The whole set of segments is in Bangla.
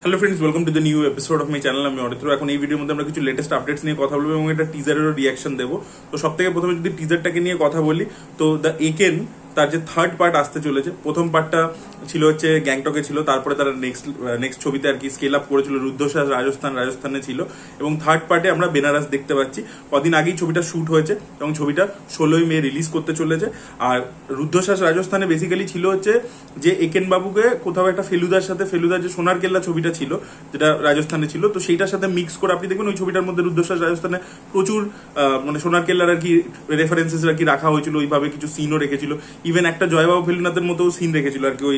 Hello friends, welcome to the new episode of my channel. আমি অরিত্র। এখন এই ভিডিওর মধ্যে আমরা কিছু লেটেস্ট আপডেটস নিয়ে কথা বলবো এবং একটা টিজারেরও রিয়াকশন দেবো। তো সব থেকে প্রথমে যদি টিজারটাকে নিয়ে কথা বলি, তো দ্য একেন তার যে থার্ড পার্ট আসতে চলেছে। প্রথম পার্টটা ছিল হচ্ছে গ্যাংটকে ছিল, তারপরে তারা নেক্সট ছবিতে আর কি স্কেল আপ করেছিল রুদ্ধশ্বাস রাজস্থানে ছিল, এবং থার্ড পার্টে আমরা বেনারস দেখতে পাচ্ছি। কদিন আগেই ছবিটা শুট হয়েছে এবং ছবিটা 16ই মে রিলিজ করতে চলেছে। আর রুদ্ধশ্বাস রাজস্থানে বেসিক্যালি ছিল হচ্ছে যে একেন বাবুকে কোথাও একটা ফেলুদার যে সোনার কেল্লা ছবিটা ছিল যেটা রাজস্থানে ছিল, তো সেইটার সাথে মিক্স করে আপনি দেখবেন ওই ছবিটার মধ্যে রুদ্ধশ্বাস রাজস্থানে প্রচুর মানে সোনার কেল্লার আর কি রেফারেন্সেস আর কি রাখা হয়েছিল, ওইভাবে কিছু সিনও রেখেছিল। ইভেন একটা জয়বাবু ফেলুনাথের মতো সিন রেখেছিল আর কি, ওই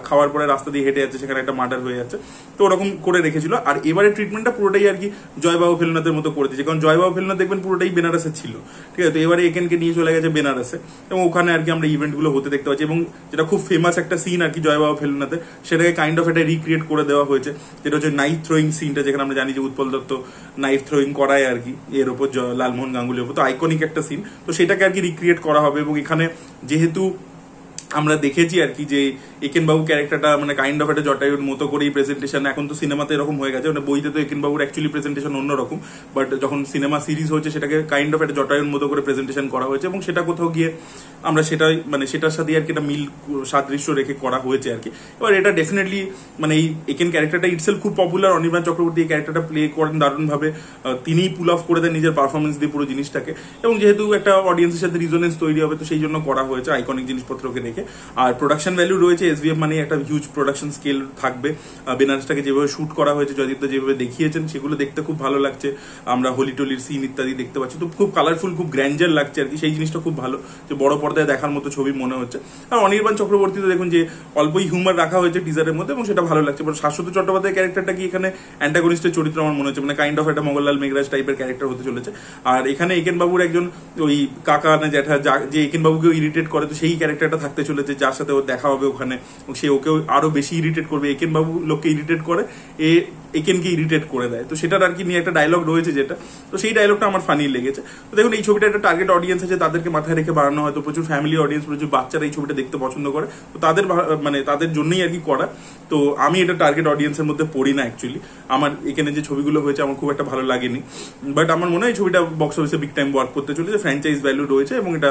খাওয়ার পরে রাস্তা দিয়ে হেঁটে যাচ্ছে, সেখানে একটা মার্ডার হয়ে যাচ্ছে, তো ওরকম করে রেখেছিল। আর এবারে ট্রিটমেন্টটা পুরোটাই আর কি জয়বাবু ফেলুনাথের মতো করে দিয়েছে, কারণ জয়বাবু ফেলুনাথ দেখবেন পুরোটাই বেনারসে ছিল, ঠিক আছে। তো এবারে একেনকে নিয়ে চলে গেছে বেনারসে এবং ওখানে আর কি আমরা ইভেন্টগুলো হতে দেখতে পাচ্ছি। এবং যেটা খুব ফেমাস একটা সিন আর কি জয়বাবু ফেলুনাথের, সেটাকে কাইন্ড অফ একটা রিক্রিয়েট করে দেওয়া হয়েছে, যেটা হচ্ছে নাইফ থ্রোয়িং সিনটা, যেখানে আমরা জানি যে উৎপল দত্ত নাইফ থ্রোয়িং করায় আর কি এর ওপর লালমোহন গাঙ্গুলির ওপর, তো আইকনিক একটা সিন। তো সেটাকে আর কি রিক্রিয়েট করা হবে। এবং এখানে যেহেতু আমরা দেখেছি আর কি যে একেন বাবু ক্যারেক্টারটা মানে কাইন্ড অফ একটা জটায়ুর মতো করেই প্রেজেন্টেশন, এখন তো সিনেমাতে এরকম হয়ে গেছে, মানে বইতে তো একেন বাবুর অ্যাকচুয়ালি প্রেজেন্টেশন অন্যরকম, বাট যখন সিনেমা সিরিজ হয়েছে সেটাকে কাইন্ড অফ একটা জটায়ুর মতো করে প্রেজেন্টেশন করা হয়েছে। এবং সেটা কোথাও গিয়ে আমরা সেটাই মানে সেটার সাথে আর কি একটা মিল সাদৃশ্য রেখে করা হয়েছে আর কি। এবার এটা ডেফিনেটলি মানে এই একেন ক্যারেক্টারটা ইটসেলফ খুব পপুলার, অনির্বাণ চক্রবর্তী এই ক্যারেক্টারটা প্লে করেন দারুণভাবে, তিনিই পুল অফ করে দেন নিজের পারফরমেন্স দিয়ে পুরো জিনিসটাকে। এবং যেহেতু একটা অডিয়েন্সের সাথে রিজোনেন্স তৈরি হবে, তো সেই জন্য করা হয়েছে আইকনিক জিনিসপত্রকে রেখে। আর প্রোডাকশন ভ্যালু রয়েছে এসভিএফ, মানে একটা হিউজ প্রোডাকশন স্কেল থাকবে। বেনারসটাকে যেভাবে শুট করা হয়েছে, জয়দীপদা যেভাবে দেখিয়েছেন, সেগুলো দেখতে খুব ভালো লাগছে। আমরা হোলি টোলির সিন ইত্যাদি দেখতে পাচ্ছি, তো খুব কালারফুল, খুব গ্র্যান্ডার লাগছে আর কি। সেই জিনিসটা খুব ভালো, যে বড় পর্দায় দেখার মতো ছবি মনে হচ্ছে। আর অনির্বাণ চক্রবর্তী তো দেখুন যে অল্পই হিউমার রাখা হয়েছে টিজারের মধ্যে, এবং সেটা ভালো লাগছে। বাট শাশ্বত চট্টোপাধ্যায়ের ক্যারেক্টারটা কি এখানে অ্যান্টাগনিস্টের চরিত্র আমার মনে হচ্ছে, মানে কাইন্ড অফ একটা মোগনলাল মেঘরাজ টাইপের ক্যারেক্টার হতে চলেছে। আর এখানে একেন বাবুর একজন ওই কাকা না জ্যাঠা, যে একেন বাবুকেও ইরিটেট করে, তো সেই ক্যারেক্টারটা থাকতে চলেছে, যার সাথে ওর দেখা হবে ওখানে, সে ওকেও আরো বেশি ইরিটেট করবে। একেন বাবু লোককে ইরিটেট করে, একেনকে ইরিটেট করে দেয়, তো সেটার আর কি নিয়ে একটা ডায়লগ রয়েছে যেটা, তো সেই ডায়লগটা আমার ফানি লেগেছে। তো দেখুন এই ছবিটা একটা টার্গেট অডিয়েন্স আছে, তাদেরকে মাথায় রেখে বানানো হয়তো, প্রচুর ফ্যামিলি অডিয়েন্স, প্রচুর বাচ্চারা এই ছবিটা দেখতে পছন্দ করে, তো তাদের জন্যই আর কি করা। তো আমি এটা টার্গেট অডিয়েন্সের মধ্যে পড়ি না অ্যাকচুয়ালি। আমার এখানে যে ছবিগুলো হয়েছে আমার খুব একটা ভালো লাগেনি, বাট আমার মনে হয় এই ছবিটা বক্স অফিসে বিগ টাইম ওয়ার্ক করতে চলেছে, ফ্র্যাঞ্চাইজ ভ্যালু রয়েছে এবং এটা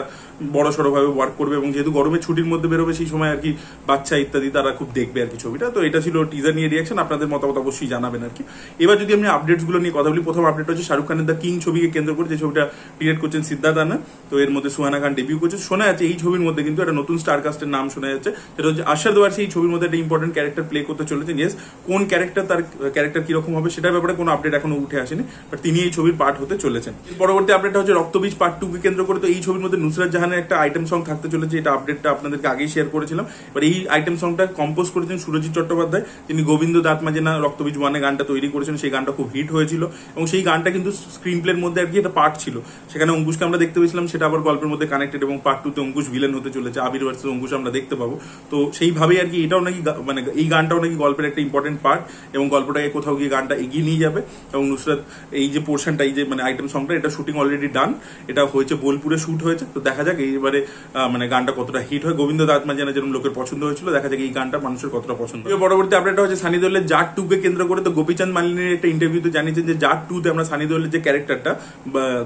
বড় সড়োভাবে ওয়ার্ক করবে। এবং যেহেতু গরমের ছুটির মধ্যে বেরোবে, সেই সময় আর কি বাচ্চা ইত্যাদি তারা খুব দেখবে আর কি ছবিটা। তো এটা ছিল টিজার নিয়ে রিয়াকশন, আপনাদের মতামত অবশ্যই জানাবেন আর কি। এবার যদি আমি আপডেটস গুলো নিয়ে কথা বলি, প্রথম আপডেট হচ্ছে শাহরুখ খানের দ্য কিং ছবিকে কেন্দ্র করে, যে ছবিটা ডিরেক্ট করছেন সিদ্ধার্থ আনন্দ, তো এর মধ্যে সুহানা খান ডেবিউ করছে। শোনা যাচ্ছে এই ছবির মধ্যে কিন্তু একটা নতুন স্টার কাস্টের নাম শোনা যাচ্ছে, সেটা হচ্ছে আশাদ ওয়ারসি এই ছবির মধ্যে একটা ইম্পর্টেন্ট ক্যারেক্টার প্লে করতে চলেছেন। ইয়েস, কোন ক্যারেক্টার, তার ক্যারেক্টার কিরকম হবে সেটার ব্যাপারে কোনো আপডেট এখনো উঠে আসেনি, বাট তিনি এই ছবির পার্ট হতে চলেছেন। পরবর্তী আপডেটটা হচ্ছে রক্তবীজ পার্ট 2 কে কেন্দ্র করে, তো এই ছবির মধ্যে নুসরাত জাহানের একটা আইটেম সং থাকতে চলেছে। এটা আপডেটটা আপনাদেরকে আগেই শেয়ার করেছিলাম। এবার এই আইটেম সংটা কম্পোজ করেছেন সুরজিৎ চট্টোপাধ্যায়, তিনি গোবিন্দ দাঁত মাজেনা রক্তবীজ 1 গানটা তৈরি করেছেন। সেই গানটা খুব হিট হয়েছিল এবং সেই গানটা কিন্তু স্ক্রিন প্লের মধ্যে আর কি একটা পার্ট ছিল, সেখানে অঙ্কুশকে আমরা দেখতে পেয়েছিলাম, সেটা আবার গল্পের মধ্যে কানেক্টেড। এবং পার্ট 2 তে অঙ্কুশ ভিলেন হতে চলেছে, আবির ভার্সেস অঙ্কুশ আমরা দেখতে পাবো। তো সেইভাবেই আর কি এটাও নাকি মানে এই গানটাও নাকি গল্পের একটা ইম্পর্টেন্ট পার্ট, এবং গল্পটাকে কোথাও গিয়ে গানটা এগিয়ে নিয়ে যাবে। এবং নুসরাত এই যে পোর্শনটা, এই যে মানে আইটেম সংটা, এটা শুটিং অলরেডি ডান, এটা হয়েছে বোলপুরে শুট হয়েছে। তো দেখা যাক এইবারে মানে গানটা কতটা হিট হয়। গোবিন্দ দাঁত মাজেনা যেরকম লোকের পছন্দ হয়েছিল, দেখা যাক এই গানটা মানুষের কতটা পছন্দ। পরবর্তী আপডেটটা হচ্ছে সানি দেওলের জাট 2 কে কেন্দ্র করে, তো গোপীচাঁদ মালিনীর একটা ইন্টারভিউতে জানিয়েছেন যে জাট 2 তে আমরা সানি দেওলের যে ক্যারেক্টারটা,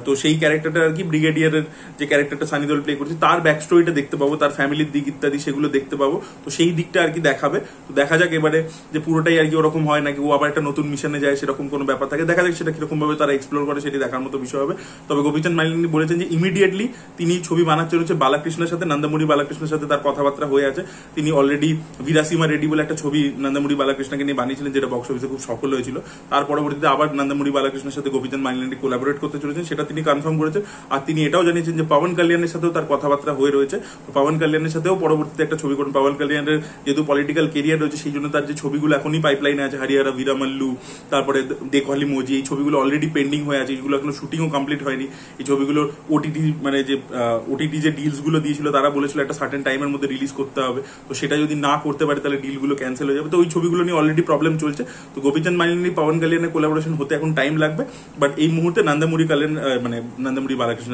তো সেই ক্যারেক্টারটা আর কি ব্রিগেডিয়ারের যে ক্যারেক্টারটা সানি দেওল প্লে করছে, তার ব্যাক স্টোরিটা দেখতে পাবো, তার ফ্যামিলির দিক ইত্যাদি সেগুলো দেখতে পাবো। তো সেই দিকটা আর কি দেখাবে। তো দেখা যাক এবারে যে পুরোটাই আর কি ওরকম হয় নাকি ও আবার একটা নতুন মিশনে যায়, সেরকম কোনো ব্যাপার থাকে, দেখা যাক সেটা কিরকম ভাবে তারা এক্সপ্লোর করে, সেটি দেখার মতো বিষয় হবে। তবে গোপীচাঁদ মালিনী বলেছেন যে ইমিডিয়েটলি তিনি ছবি বানাচ্ছেন হচ্ছে বালাকৃষ্ণের সাথে, নন্দমুরি বালাকৃষ্ণের সাথে তার কথাবার্তা হয়ে আছে। তিনি অলরেডি বিরাসিমা রেডি বলে একটা ছবি নন্দমুরি বালাকৃষ্ণকে নিয়ে বানিয়েছিলেন, যেটা বক্স অফিসে খুব সফল হয়েছিল। তার পরবর্তীতে আবার নন্দমুরি বালাকৃষ্ণের সাথে গোপীচাঁদ মালিনী কোলাবোরেট করতে চলেছেন, সেটা তিনি কনফার্ম করেছেন। আর তিনি এটাও জানিয়েছেন যে পবন কল্যাণের সাথেও তার কথাবার্তা হয়ে রয়েছে। পবন কল্যাণের সাথেও পরবর্তীতে একটা ছবি করুন। পবন কল্যাণের যেহেতু পলিটিক্যাল কেরিয়ার রয়েছে, সেই জন্য তার যে ছবিগুলো এখনই পাইপলাইনে আছে, হরিয়ারা ভিরামাল্লু, তারপরে দেখওয়ালি মজি, এই ছবিগুলো অলরেডি পেন্ডিং হয়ে আছে, এইগুলো এখনো শুটিংও কমপ্লিট হয়নি। এই ছবিগুলো ওটিটি মানে যে ওটিটি যে ডিলস গুলো দিয়েছিল, তারা বলেছিল একটা সার্টেন টাইমের মধ্যে রিলিজ করতে হবে, তো সেটা যদি না করতে পারে তাহলে ডিলগুলো ক্যান্সেল হয়ে যাবে। তো ওই ছবিগুলো নিয়ে অলরেডি প্রবলেম চলছে। তো গোপীচাঁদ মালিনী পাওয়ান কালিয়ানের কোলাবোরেশন হতে এখন টাইম লাগবে, বাট এই মুহূর্তে নন্দমুরি কালিয়ান মানে নন্দমুরি বালাকৃষ্ণ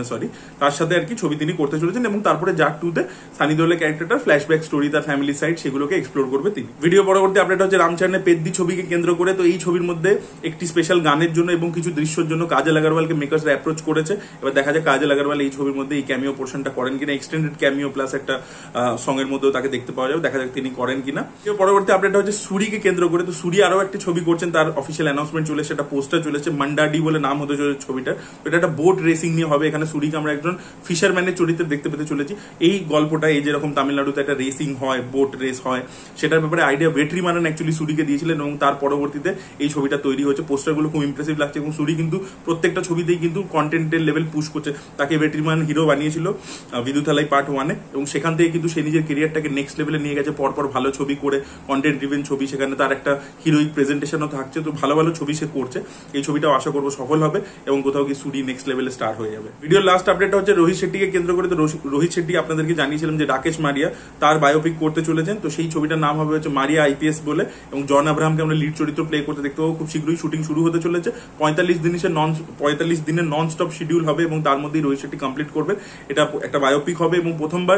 তার সাথে আর কি ছবি তিনি করতে চলেছেন, এবং তারপরে জাট 2 তে সানি দেওলের ক্যারেক্টারটার ফ্ল্যাশব্যাক স্টোরি, তার ফ্যামিলি সাইড, সেগুলোকে এক্সপ্লোর করবে তিনি। ভিডিও পরবর্তী আপডেট হচ্ছে রামচরণের পেদ্দি ছবিকে কেন্দ্র করে। তো এই ছবির মধ্যে একটি স্পেশাল গানের জন্য এবং কিছু দৃশ্যের জন্য কাজল আগরওয়ালকে মেকার্সরা অ্যাপ্রোচ করেছে। এবার দেখা যায় কাজল আগরওয়াল এই ছবির মধ্যে এই ক্যামিও পোর্শনটা করেন কিনা, এক্সটেন্ডেড ক্যামিও প্লাস একটা সং এর মধ্যেও তাকে দেখতে পাওয়া যাবে, দেখা যাক তিনি করেন কিনা। পরবর্তী আপডেট হচ্ছে সুরিকে কেন্দ্র করে। তো সুরি আরো একটা ছবি করছেন, তার অফিসিয়াল অ্যানাউন্সমেন্ট চলে, সেটা পোস্টার চলেছে, মান্ডাডি বলে নাম হতে চলেছে ছবিটা। এটা একটা বোট রেসিং নিয়ে হবে। এখানে সুরিকে আমরা একজন ফিশারম্যানের চরিত্রে দেখতে পেতে চলেছি। এই গল্পটা এই যেরকম তামিলনাড়ুতে একটা রেসিং হয়, বোট রেস হয়, সেটার ব্যাপারে আইডিয়া ভেট্রিমারান অ্যাকচুয়ালি সুরিকে দিয়েছিলেন, এবং তার পরবর্তীতে এই ছবিটা তৈরি হয়েছে। পোস্টারগুলো খুব ইমপ্রেসিভ লাগছে, এবং সুরি কিন্তু প্রত্যেকটা ছবিতেই কিন্তু কন্টেন্টের লেভেল পুশ করছে। তাকে ভেট্রিমারান হিরো বানিয়েছিল বিদুথালাই পার্ট 1 এবং সেখান থেকে কিন্তু সে নিজের কেরিয়ারটাকে নেক্সট লেভেলে নিয়ে গেছে, পরপর ভালো ছবি করে, কন্টেন্ট ড্রিভেন ছবি, সেখানে তার একটা হিরোইক প্রেজেন্টেশনও থাকছে। তো ভালো ভালো ছবি সে করছে। এই ছবিটাও আশা করবো সফল হবে এবং কোথাও কি সুরি নেক্সট লেভেলে স্টার হয়ে যাবে। ভিডিওর লাস্ট আপডেটটা হচ্ছে রোহিত শেট্টিকে কেন্দ্র করে। তো রোহিত শেট্টি আপনাদেরকে জানিয়েছিলাম যে রাকেশ মারিয়া তার বায়োপিক করতে চলেছেন। তো সেই ছবিটার নাম হবে হচ্ছে মারিয়া আইপিএস বলে, এবং জন আব্রাহামকে আমরা লিড চরিত্র প্লে করতে দেখতে পাবো। খুব শীঘ্রই শুটিং শুরু হতে চলেছে। 45 দিনের নন স্টপ শিডিউল হবে, এবং তার মধ্যেই রোহিত শেট্টি কমপ্লিট করবে। এটা একটা বায়োপিক হবে, এবং প্রথমবার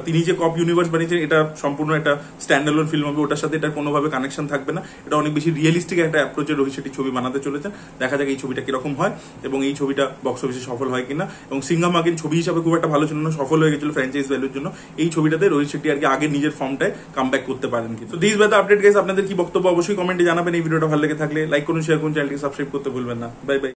তিনি যে কপ ইউনিভার্স বানিয়েছেন এটা সম্পূর্ণ একটা স্ট্যান্ডালোন ফিল্ম হবে। ওটার সাথে এটার কোনোভাবে কানেকশন থাকবে না। এটা অনেক বেশি রিয়েলিস্টিক একটা অ্যাপ্রোচে রোহিত শেট্টি ছবি বানাতে চলেছেন। দেখা যাক এই ছবিটা কিরকম হয় এবং এই ছবিটা বক্স অফিসে সফল হয় কিনা। এবং সিংহাম আগেন ছবি হিসাবে খুব একটা ভালো ছিল না, সফল হয়ে গেছিল ফ্র্যাঞ্চাইজ ভ্যালুর জন্য। এই ছবিটাতে রোহিত শেট্টি আর কি আগে নিজের ফর্মটায় কামব্যাক করতে পারেন। কিন্তু this was the update guys. আপনাদের কি বক্তব্য অবশ্যই কমেন্টে জানাবেন। এই ভিডিওটা ভালো লেগে থাকলে লাইক করুন, শেয়ার করুন, চ্যানেলটিকে সাবস্ক্রাইব করতে ভুলবেন না। Bye bye.